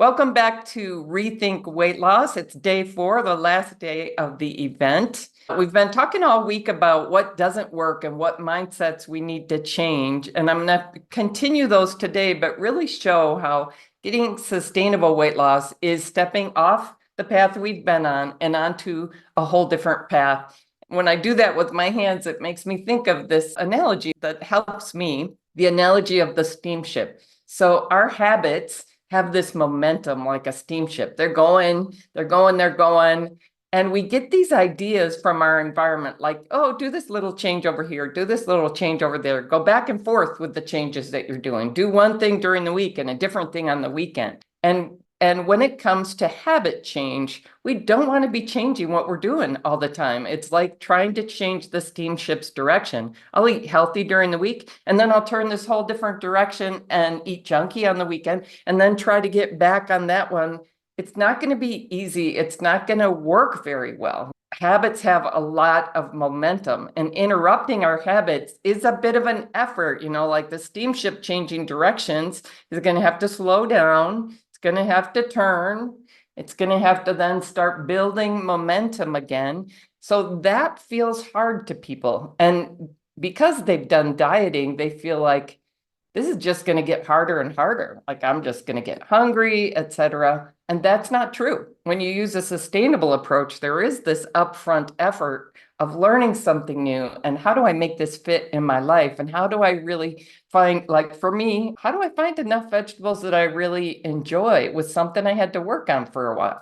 Welcome back to Rethink Weight Loss. It's day 4, the last day of the event. We've been talking all week about what doesn't work and what mindsets we need to change. And I'm going to continue those today, but really show how getting sustainable weight loss is stepping off the path we've been on and onto a whole different path. When I do that with my hands, it makes me think of this analogy that helps me, the analogy of the steamship. So our habits have this momentum like a steamship. They're going. And we get these ideas from our environment, like, oh, do this little change over here, do this little change over there, go back and forth with the changes that you're doing. Do one thing during the week and a different thing on the weekend. And when it comes to habit change, we don't want to be changing what we're doing all the time. It's like trying to change the steamship's direction. I'll eat healthy during the week, and then I'll turn this whole different direction and eat junky on the weekend, and then try to get back on that one. It's not going to be easy. It's not going to work very well. Habits have a lot of momentum, and interrupting our habits is a bit of an effort. Like the steamship changing directions is going to have to slow down. Going to have to turn. It's going to have to then start building momentum again. So that feels hard to people. And because they've done dieting, they feel like this is just going to get harder and harder. Like I'm just going to get hungry, etc. And that's not true. When you use a sustainable approach, there is this upfront effort of learning something new. And how do I make this fit in my life? And how do I really find, like for me, how do I find enough vegetables that I really enjoy? It was something I had to work on for a while.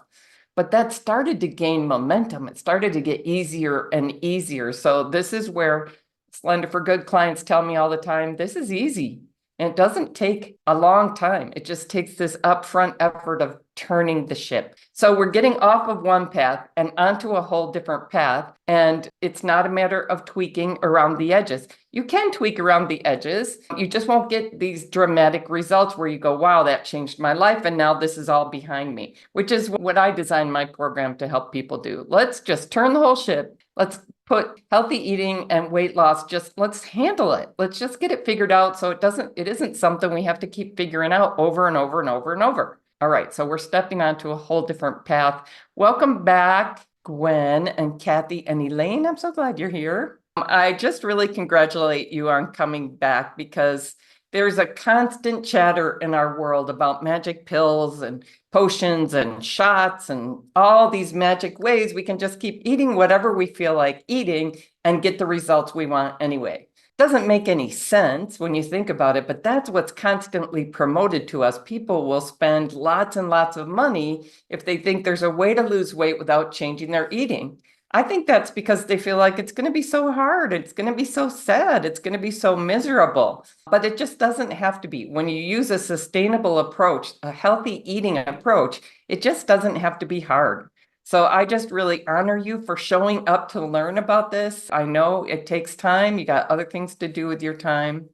But that started to gain momentum. It started to get easier and easier. So this is where Slender for Good clients tell me all the time, this is easy. And it doesn't take a long time. It just takes this upfront effort of turning the ship. So we're getting off of one path and onto a whole different path. And it's not a matter of tweaking around the edges. You can tweak around the edges. You just won't get these dramatic results where you go, wow, that changed my life. And now this is all behind me, which is what I designed my program to help people do. Let's just turn the whole ship. Let's put healthy eating and weight loss, let's handle it. Let's just get it figured out so it isn't something we have to keep figuring out over and over and over and over. All right, so we're stepping onto a whole different path. Welcome back, Gwen and Kathy and Elaine. I'm so glad you're here. I just really congratulate you on coming back because there's a constant chatter in our world about magic pills and potions and shots and all these magic ways we can just keep eating whatever we feel like eating and get the results we want anyway. Doesn't make any sense when you think about it, but that's what's constantly promoted to us. People will spend lots and lots of money if they think there's a way to lose weight without changing their eating. I think that's because they feel like it's going to be so hard. It's going to be so sad. It's going to be so miserable. But it just doesn't have to be. When you use a sustainable approach, a healthy eating approach, it just doesn't have to be hard. So I just really honor you for showing up to learn about this. I know it takes time. You got other things to do with your time.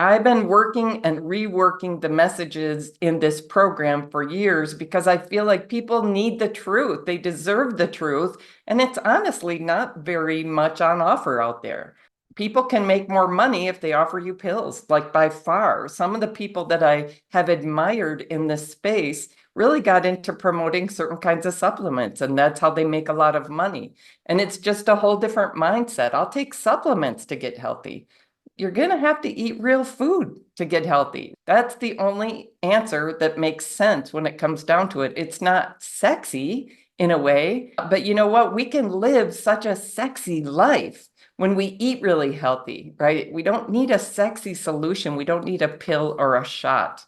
I've been working and reworking the messages in this program for years because I feel like people need the truth. They deserve the truth. And it's honestly not very much on offer out there. People can make more money if they offer you pills, like by far. Some of the people that I have admired in this space really got into promoting certain kinds of supplements, and that's how they make a lot of money. And it's just a whole different mindset. I'll take supplements to get healthy. You're going to have to eat real food to get healthy. That's the only answer that makes sense when it comes down to it. It's not sexy in a way, but you know what? We can live such a sexy life when we eat really healthy, right? We don't need a sexy solution. We don't need a pill or a shot.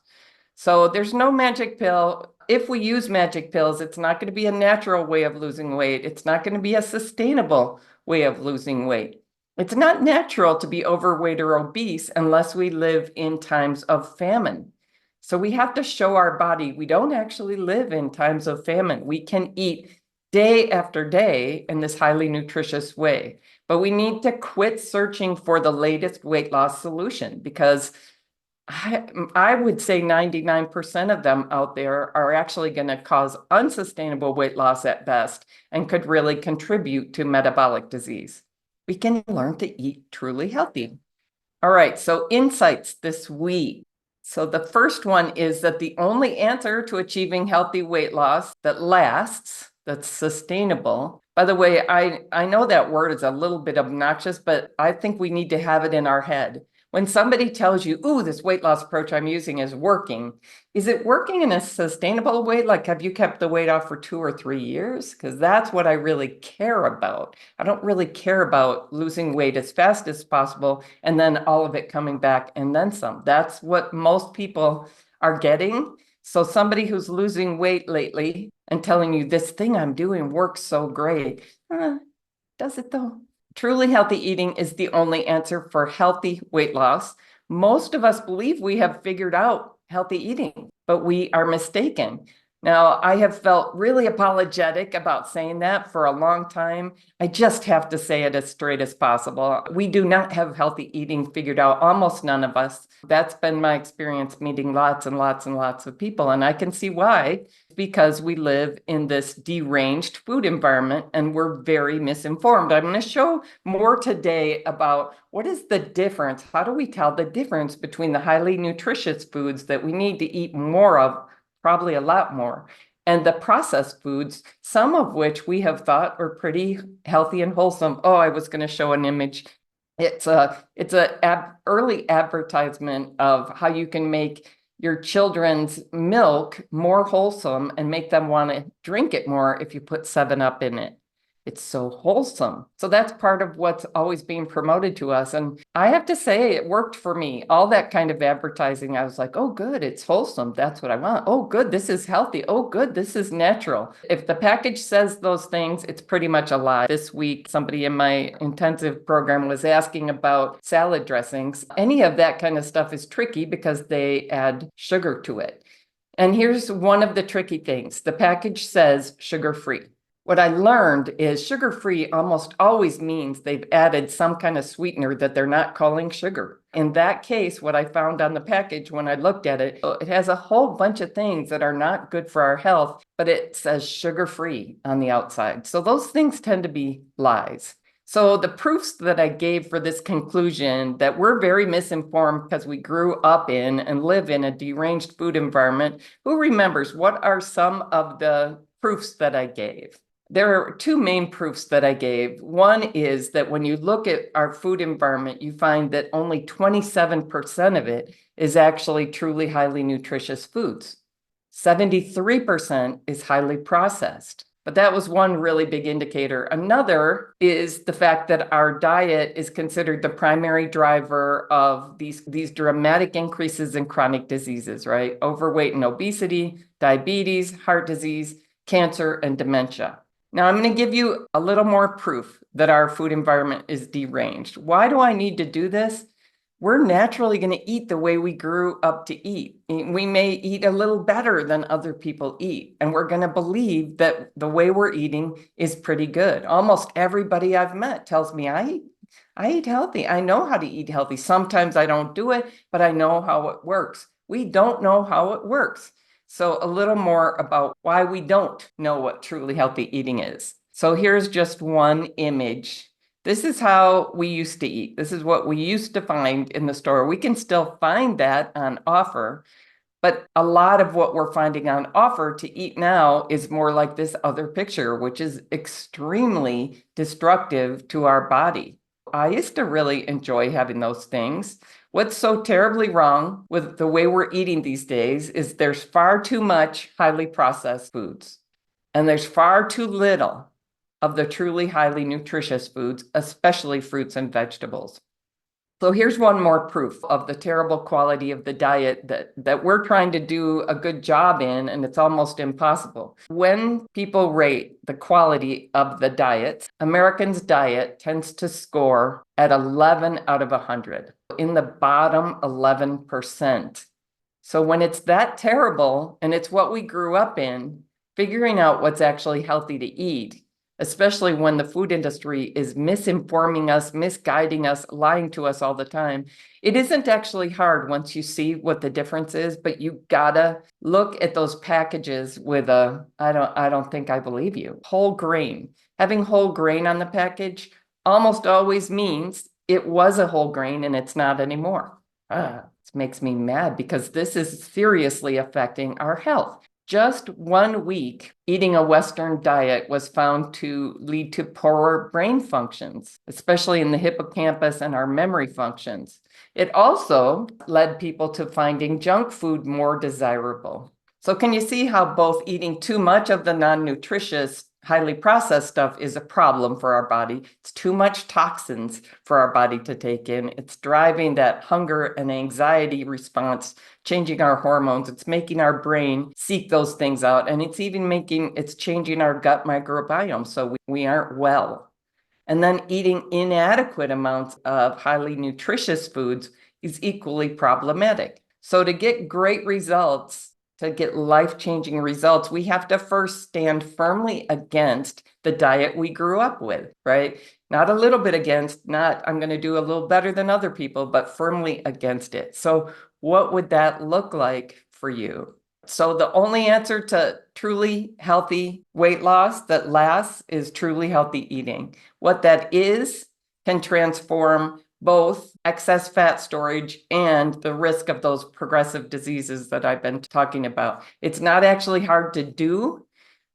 So there's no magic pill. If we use magic pills, it's not going to be a natural way of losing weight. It's not going to be a sustainable way of losing weight. It's not natural to be overweight or obese unless we live in times of famine. So we have to show our body we don't actually live in times of famine. We can eat day after day in this highly nutritious way. But we need to quit searching for the latest weight loss solution because I would say 99% of them out there are actually going to cause unsustainable weight loss at best and could really contribute to metabolic disease. We can learn to eat truly healthy. All right, so insights this week. So the first one is that the only answer to achieving healthy weight loss that lasts, that's sustainable. By the way, I know that word is a little bit obnoxious, but I think we need to have it in our head. When somebody tells you, ooh, this weight loss approach I'm using is working, is it working in a sustainable way? Like, have you kept the weight off for 2 or 3 years? Because that's what I really care about. I don't really care about losing weight as fast as possible and then all of it coming back and then some. That's what most people are getting. So somebody who's losing weight lately and telling you this thing I'm doing works so great, does it though? Truly healthy eating is the only answer for healthy weight loss. Most of us believe we have figured out healthy eating, but we are mistaken. Now, I have felt really apologetic about saying that for a long time. I just have to say it as straight as possible. We do not have healthy eating figured out, almost none of us. That's been my experience meeting lots and lots and lots of people, and I can see why. Because we live in this deranged food environment and we're very misinformed. I'm going to show more today about what is the difference. How do we tell the difference between the highly nutritious foods that we need to eat more of, probably a lot more, and the processed foods, some of which we have thought are pretty healthy and wholesome. Oh, I was going to show an image. It's a early advertisement of how you can make your children's milk more wholesome and make them want to drink it more if you put 7-Up in it. It's so wholesome. So that's part of what's always being promoted to us. And I have to say, it worked for me. All that kind of advertising, I was like, oh, good, it's wholesome. That's what I want. Oh, good, this is healthy. Oh, good, this is natural. If the package says those things, it's pretty much a lie. This week, somebody in my intensive program was asking about salad dressings. Any of that kind of stuff is tricky because they add sugar to it. And here's one of the tricky things. The package says sugar-free. What I learned is sugar-free almost always means they've added some kind of sweetener that they're not calling sugar. In that case, what I found on the package when I looked at it, it has a whole bunch of things that are not good for our health, but it says sugar-free on the outside. So those things tend to be lies. So the proofs that I gave for this conclusion that we're very misinformed because we grew up in and live in a deranged food environment, who remembers what are some of the proofs that I gave? There are 2 main proofs that I gave. One is that when you look at our food environment, you find that only 27% of it is actually truly highly nutritious foods. 73% is highly processed. But that was one really big indicator. Another is the fact that our diet is considered the primary driver of these dramatic increases in chronic diseases, right? Overweight and obesity, diabetes, heart disease, cancer, and dementia. Now, I'm going to give you a little more proof that our food environment is deranged. Why do I need to do this? We're naturally going to eat the way we grew up to eat. We may eat a little better than other people eat, and we're going to believe that the way we're eating is pretty good. Almost everybody I've met tells me I eat healthy. I know how to eat healthy. Sometimes I don't do it, but I know how it works. We don't know how it works. So a little more about why we don't know what truly healthy eating is. So here's just one image. This is how we used to eat. This is what we used to find in the store. We can still find that on offer, but a lot of what we're finding on offer to eat now is more like this other picture, which is extremely destructive to our body. I used to really enjoy having those things. What's so terribly wrong with the way we're eating these days is there's far too much highly processed foods, and there's far too little of the truly highly nutritious foods, especially fruits and vegetables. So here's one more proof of the terrible quality of the diet that we're trying to do a good job in, and it's almost impossible. When people rate the quality of the diets, Americans' diet tends to score at 11 out of 100, in the bottom 11%. So when it's that terrible, and it's what we grew up in, figuring out what's actually healthy to eat, especially when the food industry is misinforming us, misguiding us, lying to us all the time. It isn't actually hard once you see what the difference is, but you gotta look at those packages with I don't think I believe you. Whole grain. Having whole grain on the package almost always means it was a whole grain and it's not anymore. It makes me mad because this is seriously affecting our health. Just 1 week eating a Western diet was found to lead to poorer brain functions, especially in the hippocampus and our memory functions. It also led people to finding junk food more desirable. So can you see how both eating too much of the non-nutritious, highly processed stuff is a problem for our body? It's too much toxins for our body to take in. It's driving that hunger and anxiety response, changing our hormones. It's making our brain seek those things out. And it's changing our gut microbiome so we aren't well. And then eating inadequate amounts of highly nutritious foods is equally problematic. So to get great results, to get life-changing results, we have to first stand firmly against the diet we grew up with, right? Not a little bit against, not I'm going to do a little better than other people, but firmly against it. So what would that look like for you? So the only answer to truly healthy weight loss that lasts is truly healthy eating. What that is can transform both excess fat storage and the risk of those progressive diseases that I've been talking about. It's not actually hard to do.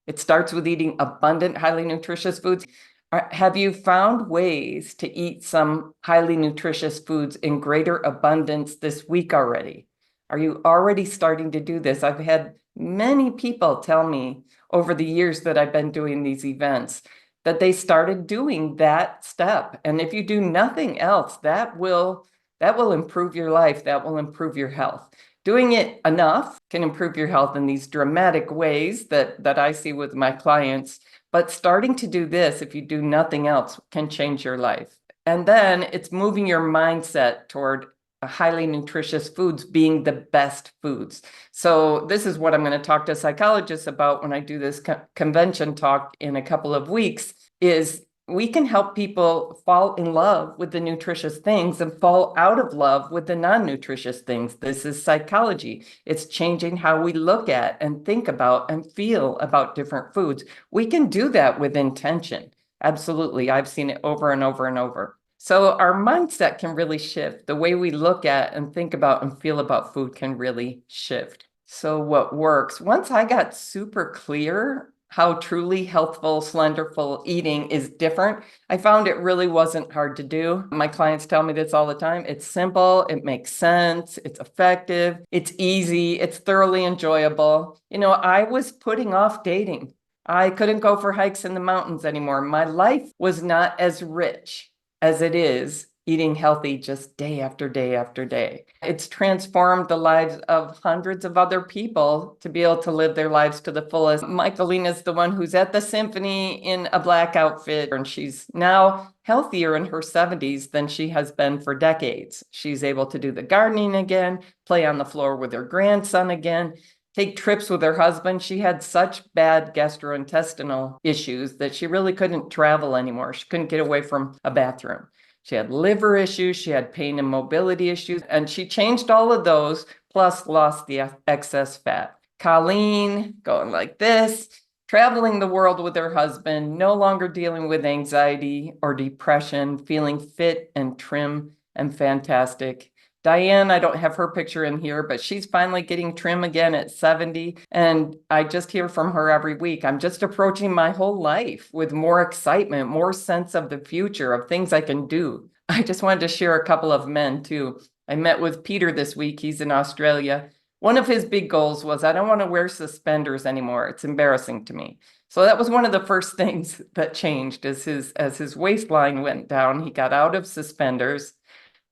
It starts with eating abundant, highly nutritious foods. Have you found ways to eat some highly nutritious foods in greater abundance this week already? Are you already starting to do this? I've had many people tell me over the years that I've been doing these events that they started doing that step. And if you do nothing else, that will improve your life. That will improve your health. Doing it enough can improve your health in these dramatic ways that I see with my clients. But starting to do this, if you do nothing else, can change your life. And then it's moving your mindset toward highly nutritious foods being the best foods. So this is what I'm going to talk to psychologists about when I do this convention talk in a couple of weeks, is we can help people fall in love with the nutritious things and fall out of love with the non-nutritious things. This is psychology. It's changing how we look at and think about and feel about different foods. We can do that with intention. Absolutely. I've seen it over and over and over. So our mindset can really shift. The way we look at and think about and feel about food can really shift. So what works? Once I got super clear how truly healthful, slenderful eating is different, I found it really wasn't hard to do. My clients tell me this all the time. It's simple, it makes sense, it's effective, it's easy, it's thoroughly enjoyable. I was putting off dating. I couldn't go for hikes in the mountains anymore. My life was not as rich as it is eating healthy just day after day after day. It's transformed the lives of hundreds of other people to be able to live their lives to the fullest. Michaelina's the one who's at the symphony in a black outfit, and she's now healthier in her 70s than she has been for decades. She's able to do the gardening again, play on the floor with her grandson again, take trips with her husband. She had such bad gastrointestinal issues that she really couldn't travel anymore. She couldn't get away from a bathroom. She had liver issues, she had pain and mobility issues, and she changed all of those, plus lost the excess fat. Colleen, going like this, traveling the world with her husband, no longer dealing with anxiety or depression, feeling fit and trim and fantastic. Diane, I don't have her picture in here, but she's finally getting trim again at 70. And I just hear from her every week. I'm just approaching my whole life with more excitement, more sense of the future, of things I can do. I just wanted to share a couple of men too. I met with Peter this week. He's in Australia. One of his big goals was, I don't want to wear suspenders anymore. It's embarrassing to me. So that was one of the first things that changed as his waistline went down. He got out of suspenders.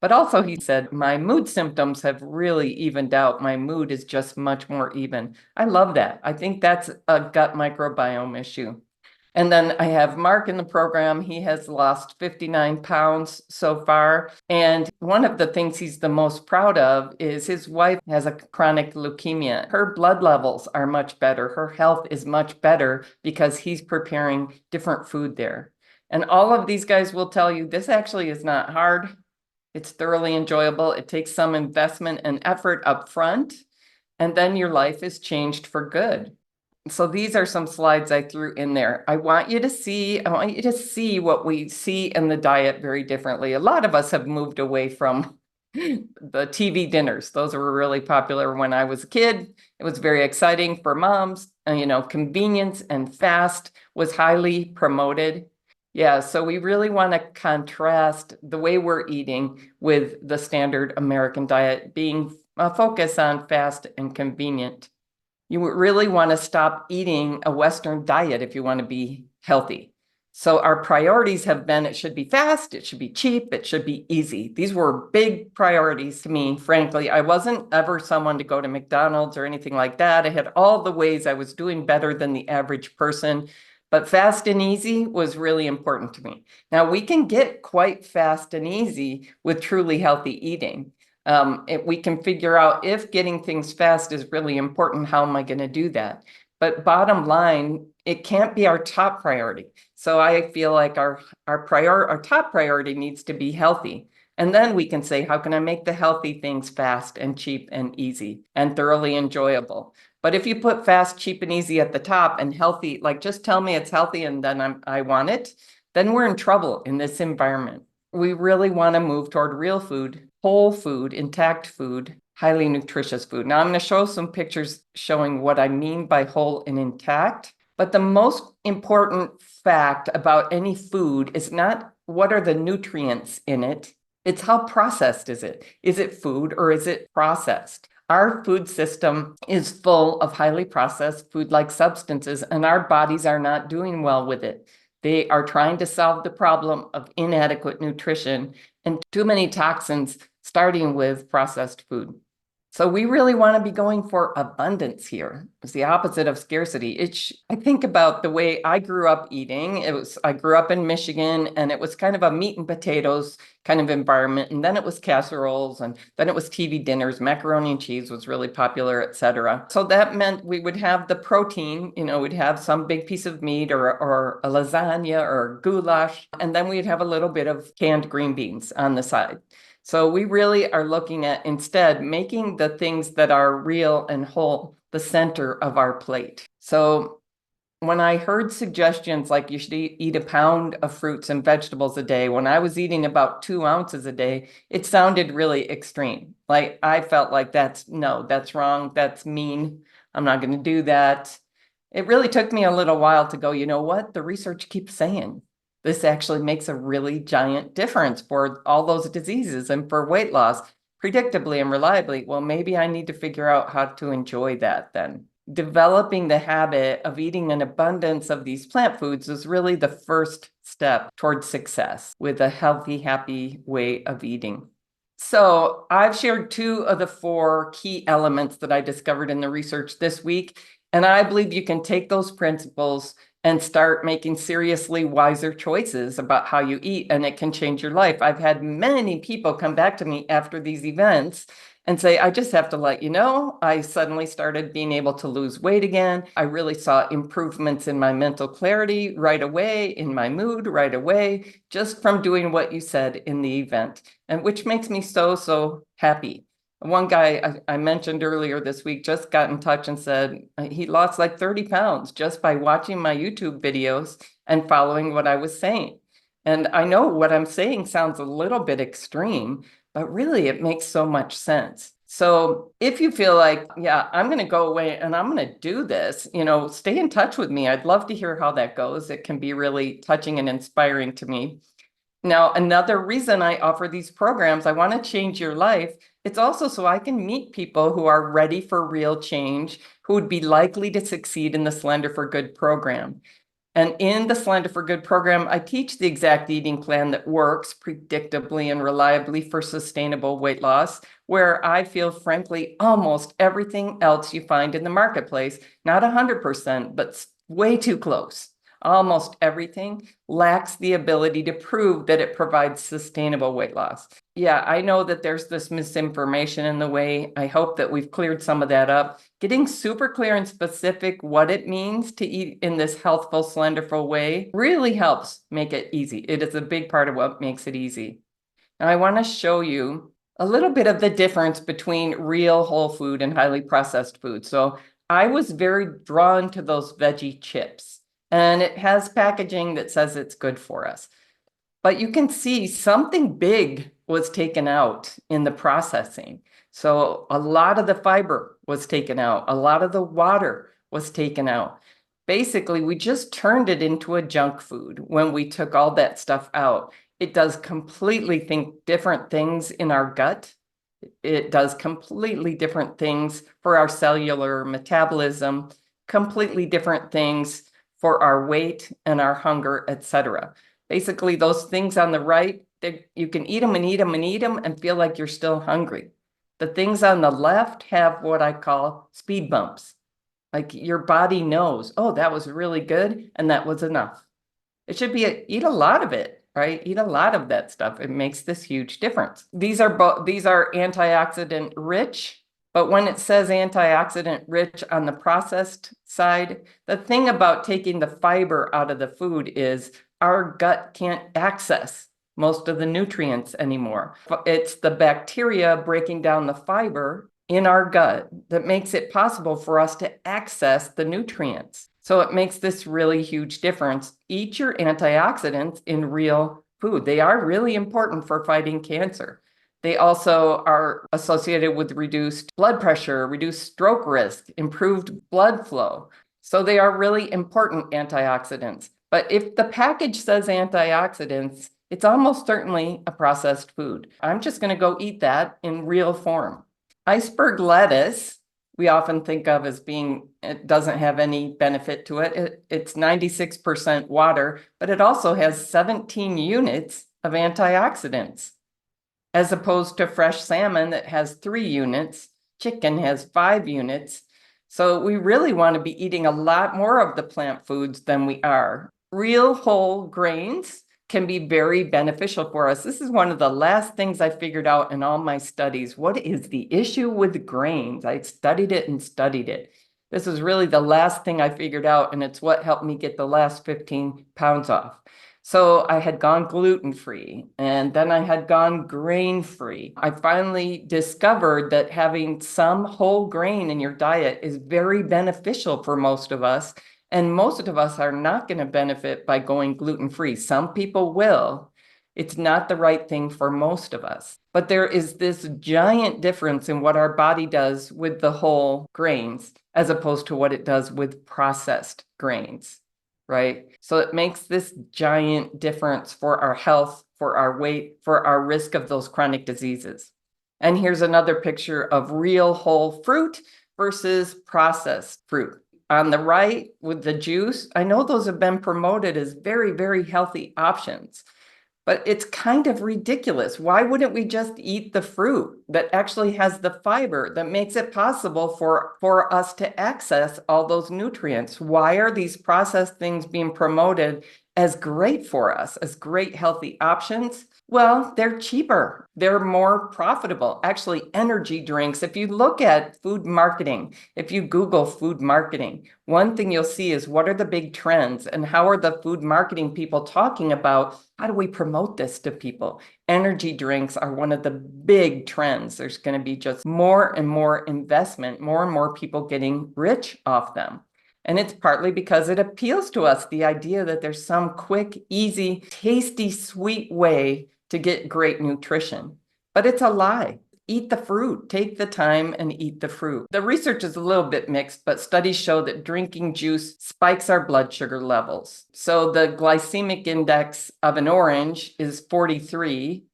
But also he said, my mood symptoms have really evened out. My mood is just much more even. I love that. I think that's a gut microbiome issue. And then I have Mark in the program. He has lost 59 pounds so far. And one of the things he's the most proud of is his wife has a chronic leukemia. Her blood levels are much better. Her health is much better because he's preparing different food there. And all of these guys will tell you this actually is not hard. It's thoroughly enjoyable. It takes some investment and effort up front, and then your life is changed for good. So these are some slides I threw in there. I want you to see what we see in the diet very differently. A lot of us have moved away from The TV dinners, those were really popular when I was a kid. It was very exciting for moms. Convenience and fast was highly promoted. Yeah, so we really want to contrast the way we're eating with the standard American diet being a focus on fast and convenient. You really want to stop eating a Western diet if you want to be healthy. So our priorities have been, it should be fast, it should be cheap, it should be easy. These were big priorities to me, frankly. I wasn't ever someone to go to McDonald's or anything like that. I had all the ways I was doing better than the average person, but fast and easy was really important to me. Now, we can get quite fast and easy with truly healthy eating. We can figure out if getting things fast is really important, how am I going to do that? But bottom line, it can't be our top priority. So I feel like our top priority needs to be healthy. And then we can say, how can I make the healthy things fast and cheap and easy and thoroughly enjoyable? But if you put fast, cheap, and easy at the top and healthy, like just tell me it's healthy and then I want it, then we're in trouble in this environment. We really want to move toward real food, whole food, intact food, highly nutritious food. Now I'm going to show some pictures showing what I mean by whole and intact. But the most important fact about any food is not what are the nutrients in it, it's how processed is it? Is it food or is it processed? Our food system is full of highly processed food-like substances, and our bodies are not doing well with it. They are trying to solve the problem of inadequate nutrition and too many toxins, starting with processed food. So we really want to be going for abundance here. It's the opposite of scarcity. I think about the way I grew up eating. I grew up in Michigan, and it was kind of a meat and potatoes kind of environment. And then it was casseroles, and then it was TV dinners. Macaroni and cheese was really popular, etc. So that meant we would have the protein, we'd have some big piece of meat or a lasagna or goulash, and then we'd have a little bit of canned green beans on the side. So we really are looking at instead making the things that are real and whole the center of our plate. So when I heard suggestions like you should eat a pound of fruits and vegetables a day, when I was eating about 2 ounces a day, it sounded really extreme. Like I felt like that's wrong, that's mean, I'm not going to do that. It really took me a little while to go, you know what? The research keeps saying this actually makes a really giant difference for all those diseases and for weight loss, predictably and reliably. Well, maybe I need to figure out how to enjoy that then. Developing the habit of eating an abundance of these plant foods is really the first step towards success with a healthy, happy way of eating. So I've shared 2 of the 4 key elements that I discovered in the research this week, and I believe you can take those principles and start making seriously wiser choices about how you eat, and it can change your life. I've had many people come back to me after these events and say, I just have to let you know, I suddenly started being able to lose weight again. I really saw improvements in my mental clarity right away, in my mood right away, just from doing what you said in the event, and which makes me so, so happy. One guy I mentioned earlier this week just got in touch and said he lost like 30 pounds just by watching my YouTube videos and following what I was saying. And I know what I'm saying sounds a little bit extreme, but really it makes so much sense. So if you feel like, yeah, I'm going to go away and I'm going to do this, stay in touch with me. I'd love to hear how that goes. It can be really touching and inspiring to me. Now, another reason I offer these programs, I want to change your life. It's also so I can meet people who are ready for real change, who would be likely to succeed in the Slender for Good program. And in the Slender for Good program, I teach the exact eating plan that works predictably and reliably for sustainable weight loss, where I feel, frankly, almost everything else you find in the marketplace, not 100%, but way too close. Almost everything lacks the ability to prove that it provides sustainable weight loss. Yeah, I know that there's this misinformation in the way. I hope that we've cleared some of that up. Getting super clear and specific what it means to eat in this healthful, slenderful way really helps make it easy. It is a big part of what makes it easy. Now, I want to show you a little bit of the difference between real whole food and highly processed food. So I was very drawn to those veggie chips. And it has packaging that says it's good for us. But you can see something big was taken out in the processing. So a lot of the fiber was taken out. A lot of the water was taken out. Basically, we just turned it into a junk food when we took all that stuff out. It does completely different things in our gut. It does completely different things for our cellular metabolism, completely different things for our weight and our hunger, etc. Basically, those things on the right, you can eat them and eat them and eat them and feel like you're still hungry. The things on the left have what I call speed bumps. Like your body knows, oh, that was really good and that was enough. It should be eat a lot of it, right? Eat a lot of that stuff. It makes this huge difference. These are antioxidant rich, but when it says antioxidant rich on the processed side, the thing about taking the fiber out of the food is our gut can't access most of the nutrients anymore. It's the bacteria breaking down the fiber in our gut that makes it possible for us to access the nutrients. So it makes this really huge difference. Eat your antioxidants in real food. They are really important for fighting cancer. They also are associated with reduced blood pressure, reduced stroke risk, improved blood flow. So they are really important antioxidants. But if the package says antioxidants, it's almost certainly a processed food. I'm just going to go eat that in real form. Iceberg lettuce, we often think of as being, it doesn't have any benefit to it. It's 96% water, but it also has 17 units of antioxidants, as opposed to fresh salmon that has 3 units, chicken has 5 units. So we really want to be eating a lot more of the plant foods than we are. Real whole grains can be very beneficial for us. This is one of the last things I figured out in all my studies. What is the issue with grains? I studied it and studied it. This is really the last thing I figured out, and it's what helped me get the last 15 pounds off. So I had gone gluten-free, and then I had gone grain-free. I finally discovered that having some whole grain in your diet is very beneficial for most of us. And most of us are not going to benefit by going gluten-free. Some people will. It's not the right thing for most of us. But there is this giant difference in what our body does with the whole grains as opposed to what it does with processed grains, right? So it makes this giant difference for our health, for our weight, for our risk of those chronic diseases. And here's another picture of real whole fruit versus processed fruit. On the right with the juice, I know those have been promoted as very, very healthy options, but it's kind of ridiculous. Why wouldn't we just eat the fruit that actually has the fiber that makes it possible for us to access all those nutrients? Why are these processed things being promoted as great for us, as great healthy options? Well, they're cheaper. They're more profitable. Actually, energy drinks, if you look at food marketing, if you Google food marketing, one thing you'll see is what are the big trends and how are the food marketing people talking about how do we promote this to people? Energy drinks are one of the big trends. There's going to be just more and more investment, more and more people getting rich off them. And it's partly because it appeals to us, the idea that there's some quick, easy, tasty, sweet way to get great nutrition. But it's a lie. Eat the fruit. Take the time and eat the fruit. The research is a little bit mixed, but studies show that drinking juice spikes our blood sugar levels. So the glycemic index of an orange is 43.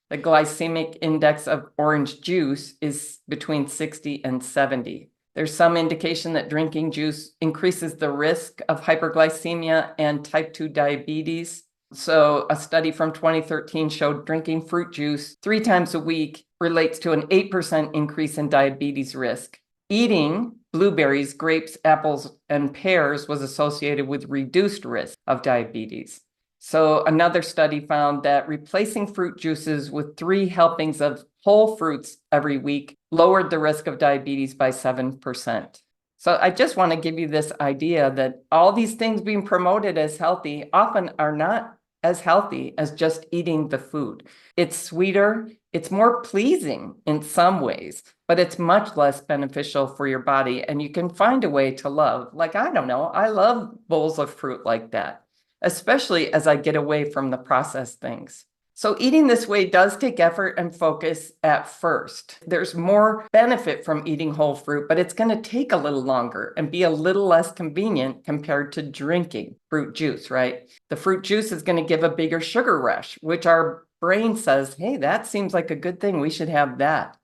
The glycemic index of orange juice is between 60 and 70. There's some indication that drinking juice increases the risk of hyperglycemia and type 2 diabetes. So a study from 2013 showed drinking fruit juice 3 times a week relates to an 8% increase in diabetes risk. Eating blueberries, grapes, apples, and pears was associated with reduced risk of diabetes. So another study found that replacing fruit juices with 3 helpings of whole fruits every week lowered the risk of diabetes by 7%. So I just want to give you this idea that all these things being promoted as healthy often are not as healthy as just eating the food. It's sweeter, it's more pleasing in some ways, but it's much less beneficial for your body. And you can find a way to love. Like, I don't know, I love bowls of fruit like that, especially as I get away from the processed things. So eating this way does take effort and focus at first. There's more benefit from eating whole fruit, but it's going to take a little longer and be a little less convenient compared to drinking fruit juice, right? The fruit juice is going to give a bigger sugar rush, which our brain says, hey, that seems like a good thing. We should have that.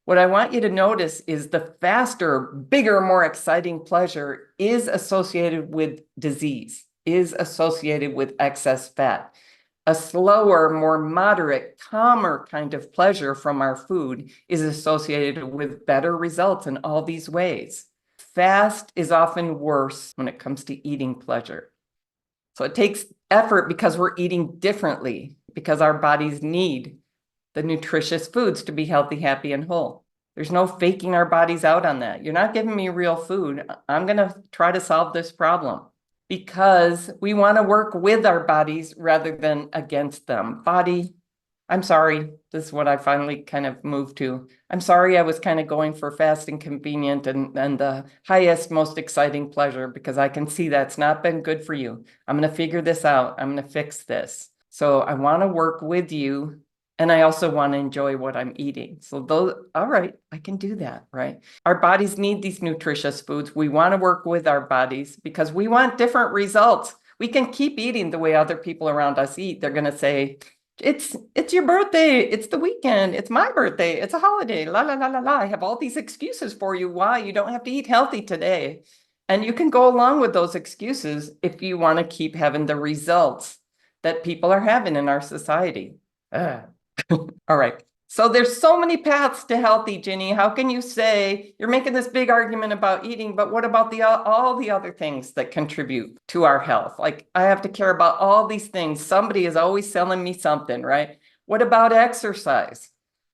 What I want you to notice is the faster, bigger, more exciting pleasure is associated with disease, is associated with excess fat. A slower, more moderate, calmer kind of pleasure from our food is associated with better results in all these ways. Fast is often worse when it comes to eating pleasure. So it takes effort because we're eating differently, because our bodies need the nutritious foods to be healthy, happy, and whole. There's no faking our bodies out on that. You're not giving me real food. I'm going to try to solve this problem because we want to work with our bodies rather than against them. Body, I'm sorry. This is what I finally kind of moved to. I'm sorry I was kind of going for fast and convenient and the highest, most exciting pleasure because I can see that's not been good for you. I'm going to figure this out. I'm going to fix this. So I want to work with you. And I also want to enjoy what I'm eating. So those, all right, I can do that, right? Our bodies need these nutritious foods. We want to work with our bodies because we want different results. We can keep eating the way other people around us eat. They're going to say, it's your birthday. It's the weekend. It's my birthday. It's a holiday. La, la, la, la, la. I have all these excuses for you why you don't have to eat healthy today. And you can go along with those excuses if you want to keep having the results that people are having in our society. All right. So there's so many paths to healthy, Ginny. How can you say you're making this big argument about eating, but what about all the other things that contribute to our health? Like I have to care about all these things. Somebody is always selling me something, right? What about exercise?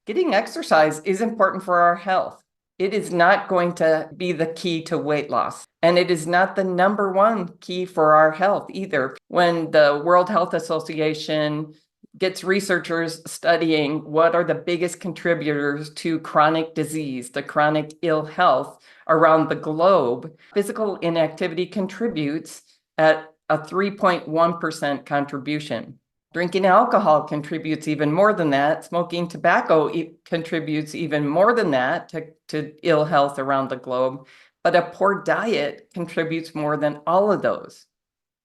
Getting exercise is important for our health. It is not going to be the key to weight loss. And it is not the number one key for our health either. When the World Health Association gets researchers studying what are the biggest contributors to chronic disease, the chronic ill health around the globe, physical inactivity contributes at a 3.1% contribution. Drinking alcohol contributes even more than that. Smoking tobacco contributes even more than that to ill health around the globe. But a poor diet contributes more than all of those,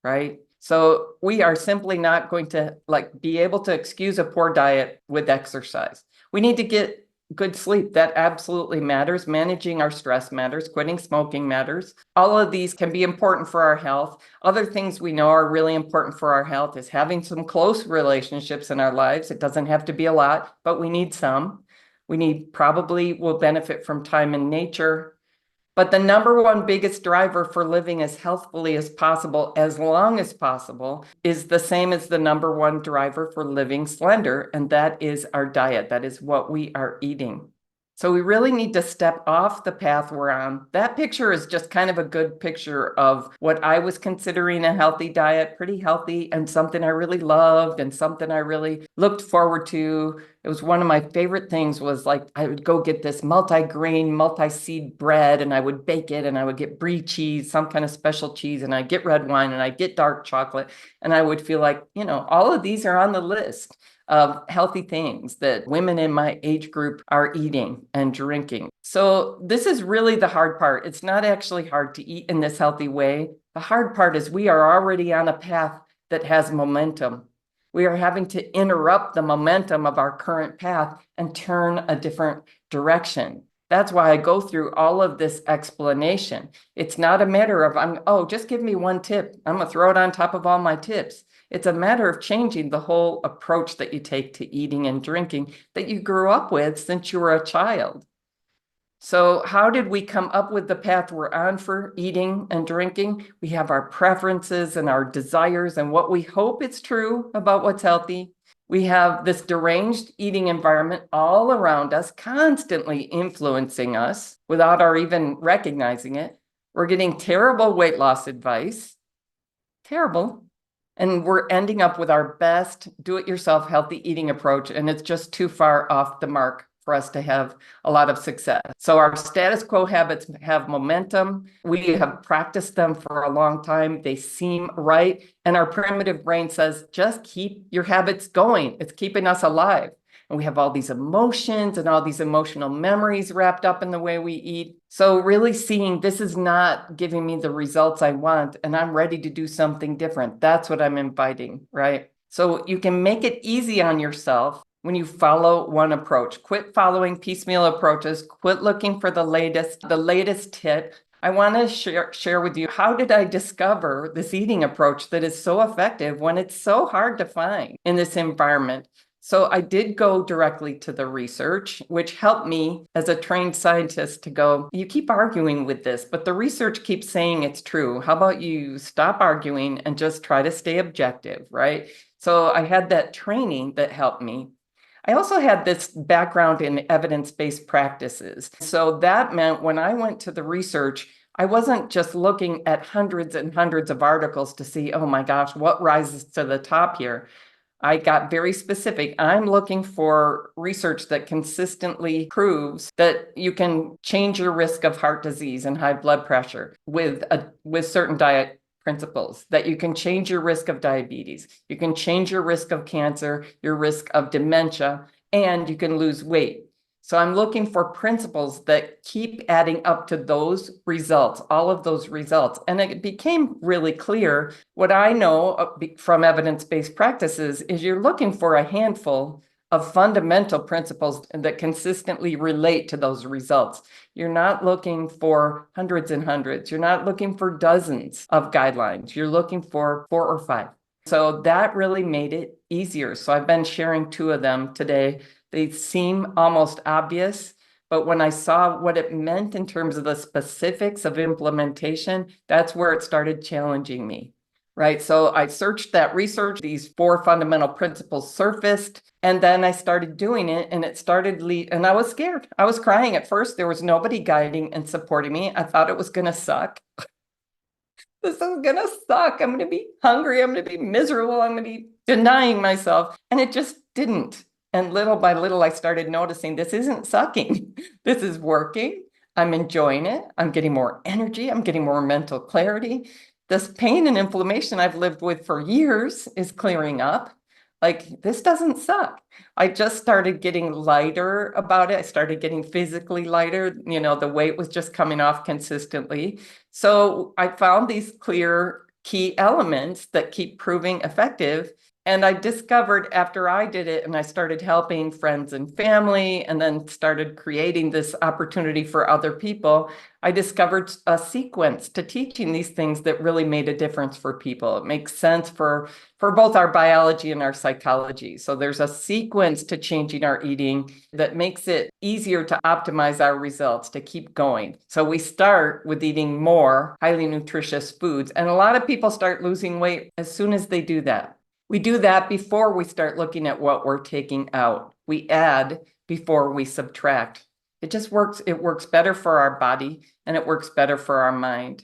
right? So we are simply not going to be able to excuse a poor diet with exercise. We need to get good sleep. That absolutely matters. Managing our stress matters. Quitting smoking matters. All of these can be important for our health. Other things we know are really important for our health is having some close relationships in our lives. It doesn't have to be a lot, but we need some. Will benefit from time in nature. But the number one biggest driver for living as healthfully as possible, as long as possible, is the same as the number one driver for living slender, and that is our diet. That is what we are eating. So we really need to step off the path we're on. That picture is just kind of a good picture of what I was considering a healthy diet, pretty healthy, and something I really loved and something I really looked forward to. It was one of my favorite things was like I would go get this multi-grain, multi-seed bread and I would bake it and I would get brie cheese, some kind of special cheese, and I'd get red wine and I'd get dark chocolate. And I would feel like, all of these are on the list of healthy things that women in my age group are eating and drinking. So this is really the hard part. It's not actually hard to eat in this healthy way. The hard part is we are already on a path that has momentum. We are having to interrupt the momentum of our current path and turn a different direction. That's why I go through all of this explanation. It's not a matter of, just give me one tip. I'm going to throw it on top of all my tips. It's a matter of changing the whole approach that you take to eating and drinking that you grew up with since you were a child. So how did we come up with the path we're on for eating and drinking? We have our preferences and our desires and what we hope is true about what's healthy. We have this deranged eating environment all around us, constantly influencing us without our even recognizing it. We're getting terrible weight loss advice. Terrible. And we're ending up with our best do-it-yourself healthy eating approach, and it's just too far off the mark for us to have a lot of success. So our status quo habits have momentum. We have practiced them for a long time. They seem right. And our primitive brain says, just keep your habits going. It's keeping us alive. And we have all these emotions and all these emotional memories wrapped up in the way we eat. So really seeing this is not giving me the results I want, and I'm ready to do something different. That's what I'm inviting, right? So you can make it easy on yourself when you follow one approach. Quit following piecemeal approaches. Quit looking for the latest hit. I want to share with you, how did I discover this eating approach that is so effective when it's so hard to find in this environment? So I did go directly to the research, which helped me as a trained scientist to go, you keep arguing with this, but the research keeps saying it's true. How about you stop arguing and just try to stay objective, right? So I had that training that helped me. I also had this background in evidence-based practices. So that meant when I went to the research, I wasn't just looking at hundreds and hundreds of articles to see, oh my gosh, what rises to the top here? I got very specific. I'm looking for research that consistently proves that you can change your risk of heart disease and high blood pressure with certain diet principles, that you can change your risk of diabetes, you can change your risk of cancer, your risk of dementia, and you can lose weight. So I'm looking for principles that keep adding up to those results, all of those results. And it became really clear what I know from evidence-based practices is you're looking for a handful of fundamental principles that consistently relate to those results. You're not looking for hundreds and hundreds. You're not looking for dozens of guidelines. You're looking for 4 or 5. So that really made it easier. So I've been sharing 2 of them today. They seem almost obvious, but when I saw what it meant in terms of the specifics of implementation, that's where it started challenging me, right? So I searched that research, these 4 fundamental principles surfaced, and then I started doing it, and it started and I was scared. I was crying at first. There was nobody guiding and supporting me. I thought it was going to suck. This is going to suck. I'm going to be hungry. I'm going to be miserable. I'm going to be denying myself. And it just didn't. And little by little, I started noticing this isn't sucking. This is working. I'm enjoying it. I'm getting more energy. I'm getting more mental clarity. This pain and inflammation I've lived with for years is clearing up. Like, this doesn't suck. I just started getting lighter about it. I started getting physically lighter. You know, the weight was just coming off consistently. So I found these clear key elements that keep proving effective. And I discovered after I did it and I started helping friends and family and then started creating this opportunity for other people, I discovered a sequence to teaching these things that really made a difference for people. It makes sense for both our biology and our psychology. So there's a sequence to changing our eating that makes it easier to optimize our results, to keep going. So we start with eating more highly nutritious foods. And a lot of people start losing weight as soon as they do that. We do that before we start looking at what we're taking out. We add before we subtract. It just works. It works better for our body and it works better for our mind.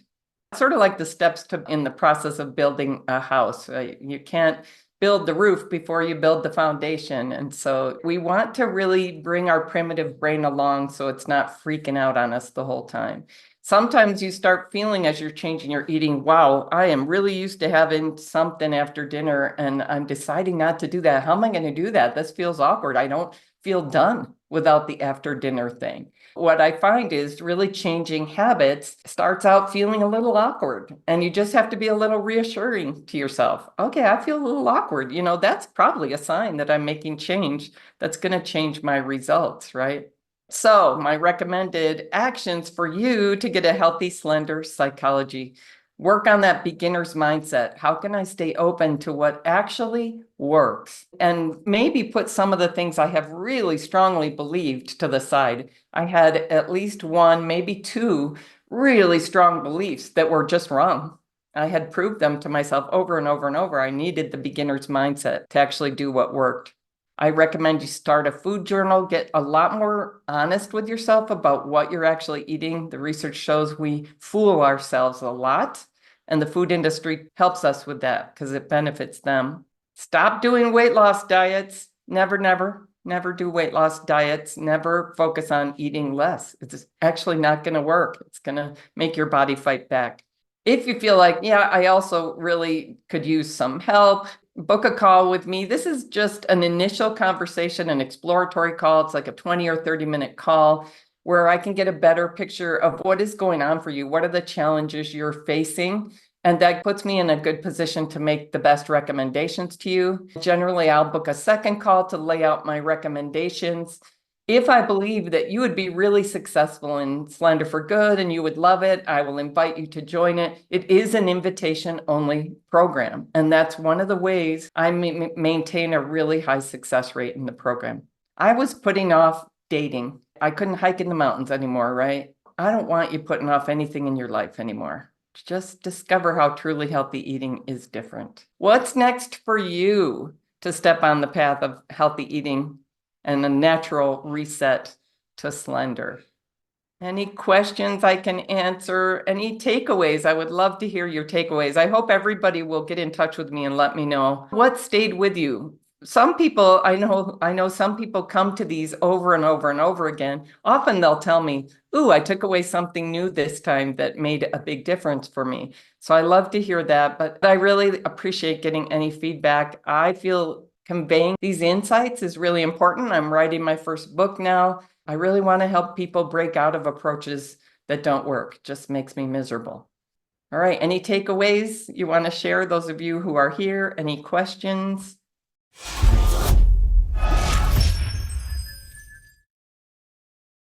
Sort of like the steps in the process of building a house. You can't build the roof before you build the foundation. And so we want to really bring our primitive brain along so it's not freaking out on us the whole time. Sometimes you start feeling as you're changing your eating, wow, I am really used to having something after dinner and I'm deciding not to do that. How am I going to do that? This feels awkward. I don't feel done without the after dinner thing. What I find is really changing habits starts out feeling a little awkward, and you just have to be a little reassuring to yourself. Okay, I feel a little awkward. You know, that's probably a sign that I'm making change that's going to change my results, right? So my recommended actions for you to get a healthy, slender psychology. Work on that beginner's mindset. How can I stay open to what actually works? And maybe put some of the things I have really strongly believed to the side. I had at least 1, maybe 2 really strong beliefs that were just wrong. I had proved them to myself over and over and over. I needed the beginner's mindset to actually do what worked. I recommend you start a food journal, get a lot more honest with yourself about what you're actually eating. The research shows we fool ourselves a lot, and the food industry helps us with that because it benefits them. Stop doing weight loss diets. never do weight loss diets, never focus on eating less. It's actually not going to work. It's going to make your body fight back. If you feel like, yeah, I also really could use some help, book a call with me. This is just an initial conversation, an exploratory call. It's like a 20 or 30-minute call where I can get a better picture of what is going on for you. What are the challenges you're facing? And that puts me in a good position to make the best recommendations to you. Generally, I'll book a second call to lay out my recommendations. If I believe that you would be really successful in Slender for Good and you would love it, I will invite you to join it. It is an invitation-only program, and that's one of the ways I maintain a really high success rate in the program. I was putting off dating. I couldn't hike in the mountains anymore, right? I don't want you putting off anything in your life anymore. Just discover how truly healthy eating is different. What's next for you to step on the path of healthy eating and a natural reset to Slender? Any questions I can answer? Any takeaways? I would love to hear your takeaways. I hope everybody will get in touch with me and let me know what stayed with you. Some people, I know some people come to these over and over and over again. Often they'll tell me, ooh, I took away something new this time that made a big difference for me. So I love to hear that, but I really appreciate getting any feedback. I feel conveying these insights is really important. I'm writing my first book now. I really want to help people break out of approaches that don't work. It just makes me miserable. All right, any takeaways you want to share, those of you who are here? Any questions?